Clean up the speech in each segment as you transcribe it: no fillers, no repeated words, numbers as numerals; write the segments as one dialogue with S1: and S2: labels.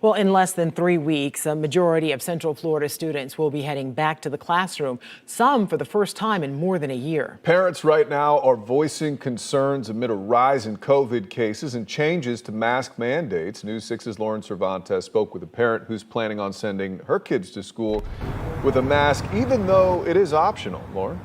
S1: Well, in less than 3 weeks, a majority of Central Florida students will be heading back to the classroom, some for the first time in more than a year.
S2: Parents right now are voicing concerns amid a rise in COVID cases and changes to mask mandates. News 6's Lauren Cervantes spoke with a parent who's planning on sending her kids to school with a mask, even though it is optional. Lauren?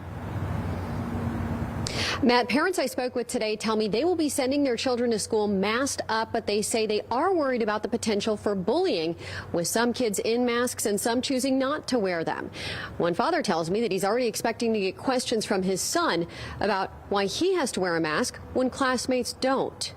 S3: Matt, parents I spoke with today tell me they will be sending their children to school masked up, but they say they are worried about the potential for bullying, with some kids in masks and some choosing not to wear them. One father tells me that he's already expecting to get questions from his son about why he has to wear a mask when classmates don't.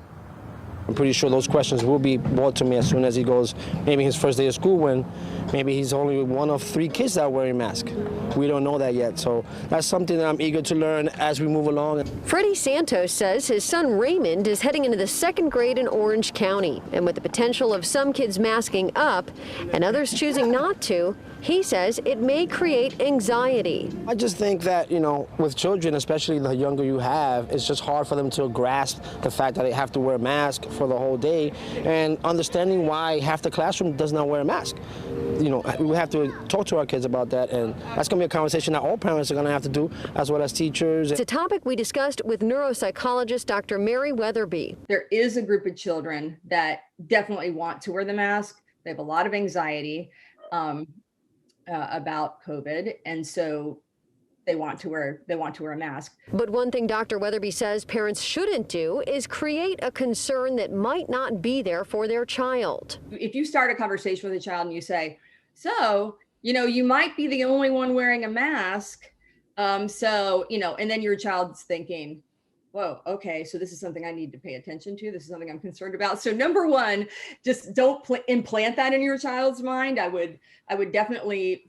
S4: I'm pretty sure those questions will be brought to me as soon as he goes, maybe his first day of school, when maybe he's only one of 3 kids that are wearing masks. We don't know that yet, so that's something that I'm eager to learn as we move along.
S3: Freddie Santos says his son Raymond is heading into the 2nd grade in Orange County, and with the potential of some kids masking up and others choosing not to, he says it may create anxiety.
S4: I just think that, with children, especially the younger you have, it's just hard for them to grasp the fact that they have to wear a mask for the whole day, and understanding why half the classroom does not wear a mask. We have to talk to our kids about that, and that's going to be a conversation that all parents are going to have to do, as well as teachers.
S3: It's a topic we discussed with neuropsychologist Dr. Mary Weatherby.
S5: There is a group of children that definitely want to wear the mask. They have a lot of anxiety about COVID, and so they want to wear a mask.
S3: But one thing Dr. Weatherby says parents shouldn't do is create a concern that might not be there for their child.
S5: If you start a conversation with a child and you say, so, you might be the only one wearing a mask. And then your child's thinking, whoa, okay, so this is something I need to pay attention to. This is something I'm concerned about. So number one, just don't implant that in your child's mind. I would definitely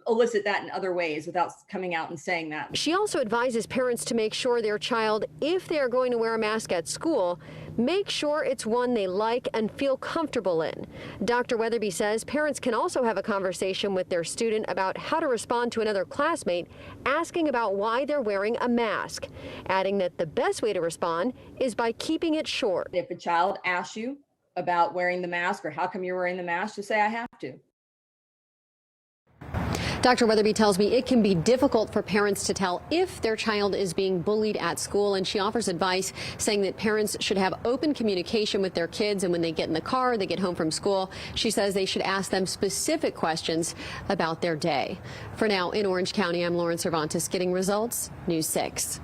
S5: elicit that in other ways without coming out and saying that.
S3: She also advises parents to make sure their child, if they are going to wear a mask at school, make sure it's one they like and feel comfortable in. Dr. Weatherby says parents can also have a conversation with their student about how to respond to another classmate asking about why they're wearing a mask, adding that the best way to respond is by keeping it short.
S5: If a child asks you about wearing the mask or how come you're wearing the mask, just say, I have to.
S3: Dr. Weatherby tells me it can be difficult for parents to tell if their child is being bullied at school, and she offers advice saying that parents should have open communication with their kids, and when they get in the car, they get home from school, she says they should ask them specific questions about their day. For now, in Orange County, I'm Lauren Cervantes, getting results, News 6.